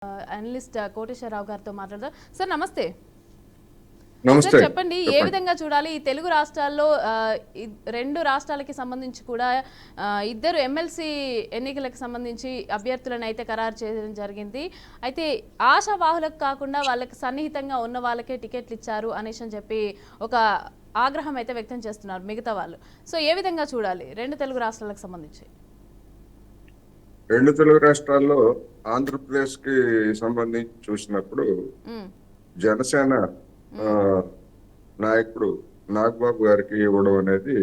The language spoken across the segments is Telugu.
అనలిస్ట్ కోటేశ్వరరావు గారితో మాట్లాడదాం. సార్ నమస్తే. సార్ నమస్తే. చెప్పండి, ఏ చెప్పండి. విధంగా చూడాలి ఈ తెలుగు రాష్ట్రాల్లో రెండు రాష్ట్రాలకి సంబంధించి కూడా ఇద్దరు ఎమ్మెల్సీ ఎన్నికలకు సంబంధించి అభ్యర్థులను అయితే ఖరారు చేయడం జరిగింది. అయితే ఆశావాహులకు కాకుండా వాళ్ళకి సన్నిహితంగా ఉన్న వాళ్ళకే టికెట్లు ఇచ్చారు అనేసి అని చెప్పి ఒక ఆగ్రహం అయితే వ్యక్తం చేస్తున్నారు మిగతా వాళ్ళు. సో ఏ విధంగా చూడాలి రెండు తెలుగు రాష్ట్రాలకు సంబంధించి? రెండు తెలుగు రాష్ట్రాల్లో ఆంధ్రప్రదేశ్ కి సంబంధించి చూసినప్పుడు జనసేన ఆ, నాయకుడు నాగబాబు గారికి ఇవ్వడం అనేది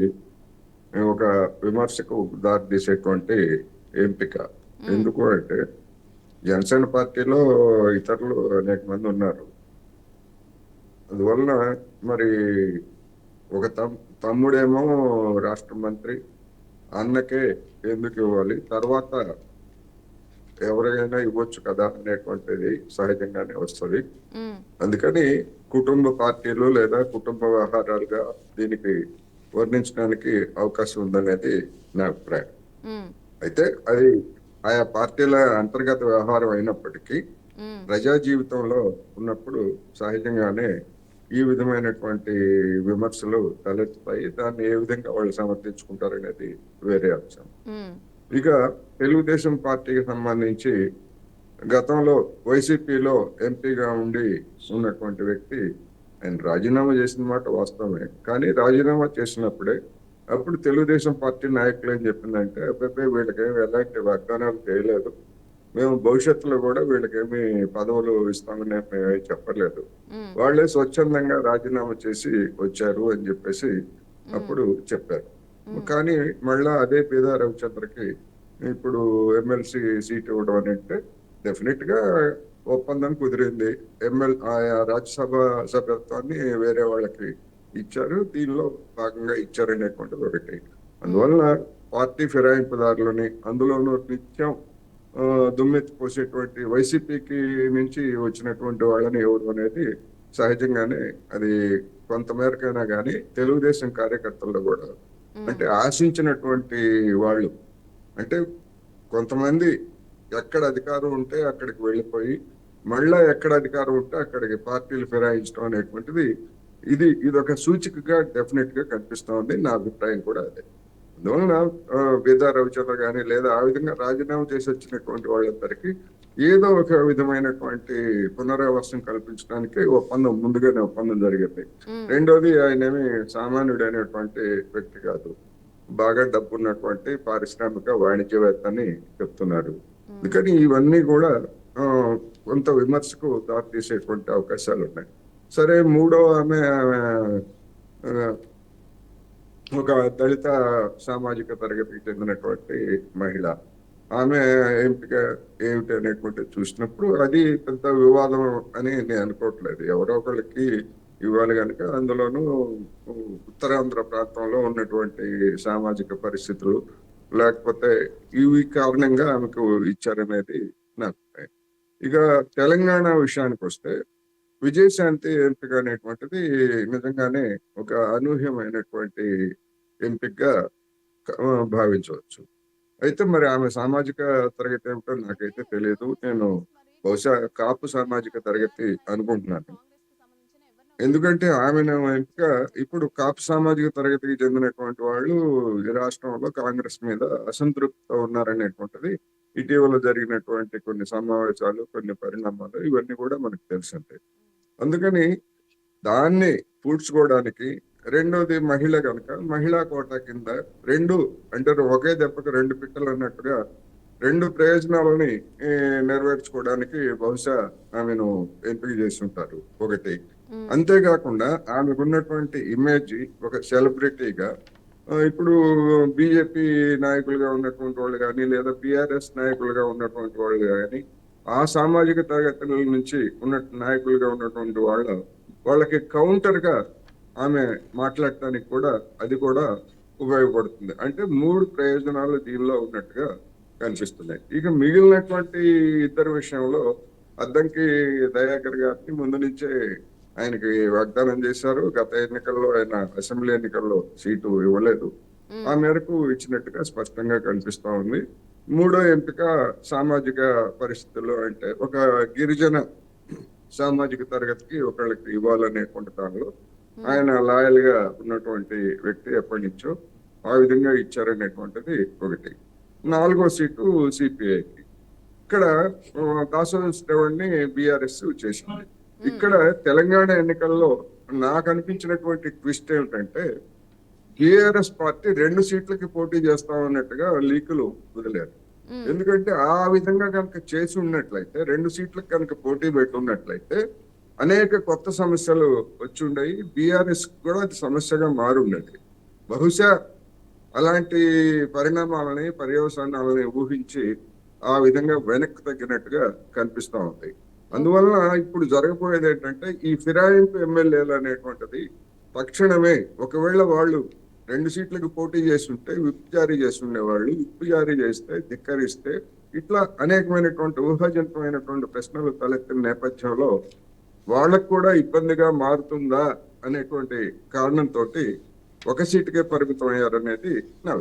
ఒక విమర్శకు దారితీసేటువంటి ఎంపిక. ఎందుకు అంటే జనసేన పార్టీలో ఇతరులు అనేక మంది ఉన్నారు. అందువలన మరి ఒక తమ్ముడేమో రాష్ట్ర మంత్రి, అన్నకే ఎందుకు ఇవ్వాలి, తర్వాత ఎవరైనా ఇవ్వచ్చు కదా అనేటువంటిది సహజంగానే వస్తుంది. అందుకని కుటుంబ పార్టీలు లేదా కుటుంబ వ్యవహారాలుగా దీనికి వర్ణించడానికి అవకాశం ఉందనేది నా అభిప్రాయం. అయితే అది ఆయా పార్టీల అంతర్గత వ్యవహారం అయినప్పటికీ ప్రజా జీవితంలో ఉన్నప్పుడు సహజంగానే ఈ విధమైనటువంటి విమర్శలు తలెత్తుతాయి. దాన్ని ఏ విధంగా వాళ్ళు సమర్థించుకుంటారనేది వేరే అంశం. ఇక తెలుగుదేశం పార్టీకి సంబంధించి గతంలో వైసీపీలో ఎంపీగా ఉండి ఉన్నటువంటి వ్యక్తి, ఆయన రాజీనామా చేసిన మాట వాస్తవమే. కానీ రాజీనామా చేసినప్పుడే అప్పుడు తెలుగుదేశం పార్టీ నాయకులు ఏం చెప్పిందంటే, అబ్బాయి వీళ్ళకేమి ఎలాంటి వాగ్దానాలు చేయలేదు, మేము భవిష్యత్తులో కూడా వీళ్ళకేమి పదవులు ఇస్తామని మేమే చెప్పలేదు, వాళ్ళే స్వచ్ఛందంగా రాజీనామా చేసి వచ్చారు అని చెప్పేసి అప్పుడు చెప్పారు. కానీ మళ్ళా అదే పేద రవిచంద్రకి ఇప్పుడు ఎమ్మెల్సీ సీట్ ఇవ్వడం అని అంటే డెఫినెట్ గా ఒప్పందం కుదిరింది. రాజ్యసభ సభ్యత్వాన్ని వేరే వాళ్ళకి ఇచ్చారు, దీనిలో భాగంగా ఇచ్చారనేటువంటిది ఒకటి. అందువలన పార్టీ ఫిరాయింపుదారులని, అందులోనూ నిత్యం దుమ్మెత్తి పోసేటువంటి వైసీపీకి నుంచి వచ్చినటువంటి వాళ్ళని ఇవ్వడం అనేది సహజంగానే అది కొంతమేరకైనా కానీ తెలుగుదేశం కార్యకర్తల్లో కూడా అంటే ఆశించినటువంటి వాళ్ళు, అంటే కొంతమంది ఎక్కడ అధికారం ఉంటే అక్కడికి వెళ్ళిపోయి మళ్ళా ఎక్కడ అధికారం ఉంటే అక్కడికి పార్టీలు ఫిరాయించడం అనేటువంటిది ఇది ఒక సూచికగా డెఫినెట్ గా కనిపిస్తా ఉంది. నా అభిప్రాయం కూడా అదే. అందువలన బీదా రవిచంద్ర గాని లేదా ఆ విధంగా రాజీనామా చేసి వచ్చినటువంటి వాళ్ళందరికీ ఏదో ఒక విధమైనటువంటి పునరావాసం కల్పించడానికి ముందుగానే ఒప్పందం జరిగింది. రెండోది, ఆయనేమి సామాన్యుడైనటువంటి వ్యక్తి కాదు, బాగా డబ్బు ఉన్నటువంటి పారిశ్రామిక వాణిజ్యవేత్త అని చెప్తున్నారు. అందుకని ఇవన్నీ కూడా కొంత విమర్శకు దారితీసేటువంటి అవకాశాలు ఉన్నాయి. సరే, మూడో ఆమె ఒక దళిత సామాజిక తరగతికి చెందినటువంటి మహిళ, ఆమె ఎంపిక ఏమిటి అనేటువంటి చూసినప్పుడు అది పెద్ద వివాదం అని నేను అనుకోవట్లేదు. ఎవరో ఒకళ్ళకి ఇవ్వాలి కనుక, అందులోనూ ఉత్తరాంధ్ర ప్రాంతంలో ఉన్నటువంటి సామాజిక పరిస్థితులు లేకపోతే ఇవి కారణంగా ఆమెకు ఇచ్చారనేది నా అభిప్రాయం. ఇక తెలంగాణ విషయానికి వస్తే విజయశాంతి ఎంపిక అనేటువంటిది నిజంగానే ఒక అనూహ్యమైనటువంటి ఎంపికగా భావించవచ్చు. అయితే మరి ఆమె సామాజిక తరగతి ఏమిటో నాకైతే తెలియదు. నేను బహుశా కాపు సామాజిక తరగతి అనుకుంటున్నాను. ఎందుకంటే ఆమె ఎంపిక ఇప్పుడు కాపు సామాజిక తరగతికి చెందినటువంటి వాళ్ళు ఈ రాష్ట్రంలో కాంగ్రెస్ మీద అసంతృప్తితో ఉన్నారనేటువంటిది ఇటీవల జరిగినటువంటి కొన్ని సమావేశాలు, కొన్ని పరిణామాలు ఇవన్నీ కూడా మనకు తెలిసిందే. అందుకని దాన్ని పూడ్చుకోవడానికి, రెండోది మహిళ కనుక మహిళా కోటా కింద రెండు, అంటే ఒకే దెబ్బకు రెండు పిట్టలు అన్నట్టుగా రెండు ప్రయోజనాలని నెరవేర్చుకోవడానికి బహుశా ఆమెను ఎంపిక చేసి ఉంటారు. ఒకటి, అంతేకాకుండా ఆమెకున్నటువంటి ఇమేజ్ ఒక సెలబ్రిటీగా ఇప్పుడు బీజేపీ నాయకులుగా ఉన్నటువంటి వాళ్ళు కానీ లేదా బిఆర్ఎస్ నాయకులుగా ఉన్నటువంటి వాళ్ళు కానీ ఆ సామాజిక తరగతుల నుంచి ఉన్న నాయకులుగా ఉన్నటువంటి వాళ్ళకి కౌంటర్ గా ఆమె మాట్లాడటానికి కూడా అది కూడా ఉపయోగపడుతుంది. అంటే మూడు ప్రయోజనాలు దీనిలో ఉన్నట్టుగా కనిపిస్తున్నాయి. ఇక మిగిలినటువంటి ఇద్దరు విషయంలో అద్దంకి దయాకర్ గారిని ముందు నుంచే ఆయనకి వాగ్దానం చేశారు. గత ఎన్నికల్లో ఆయన అసెంబ్లీ ఎన్నికల్లో సీటు ఇవ్వలేదు, ఆ మేరకు ఇచ్చినట్టుగా స్పష్టంగా కనిపిస్తా ఉంది. మూడో ఎంపిక సామాజిక పరిస్థితుల్లో అంటే ఒక గిరిజన సామాజిక తరగతికి ఒకళ్ళకి ఇవ్వాలనేటువంటి దానిలో ఆయన లాయల్ గా ఉన్నటువంటి వ్యక్తి ఎప్పటి నుంచో ఆ విధంగా ఇచ్చారనేటువంటిది ఒకటి. 4వ సీటు సిపిఐకి. ఇక్కడ దాసోజు శ్రవణ్ని బీఆర్ఎస్ చేసింది. ఇక్కడ తెలంగాణ ఎన్నికల్లో నాకు అనిపించినటువంటి ట్విస్ట్ ఏమిటంటే బీఆర్ఎస్ పార్టీ 2 సీట్లకి పోటీ చేస్తామన్నట్టుగా లీకులు వదిలేరు. ఎందుకంటే ఆ విధంగా కనుక చేసి ఉన్నట్లయితే 2 సీట్లకు కనుక పోటీ పెట్టున్నట్లయితే అనేక కొత్త సమస్యలు వచ్చి ఉండయి. బీఆర్ఎస్ కూడా అది సమస్యగా మారుండేది. బహుశా అలాంటి పరిణామాలని పర్యవసానాలని ఊహించి ఆ విధంగా వెనక్కి తగ్గినట్టుగా కనిపిస్తా ఉంది. అందువల్ల ఇప్పుడు జరగబోయేది ఏంటంటే ఈ ఫిరాయింపు ఎమ్మెల్యేలు అనేటువంటిది తక్షణమే ఒకవేళ వాళ్ళు 2 సీట్లకు పోటీ చేస్తుంటే విప్ జారీ చేస్తుండేవాళ్ళు, విప్ జారీ చేస్తే ధిక్కరిస్తే ఇట్లా అనేకమైనటువంటి ఊహాజనితమైనటువంటి ప్రశ్నలు తలెత్తిన నేపథ్యంలో వాళ్ళకు కూడా ఇబ్బందిగా మారుతుందా అనేటువంటి కారణంతో 1 సీటుకే పరిమితం అయ్యారనేది నా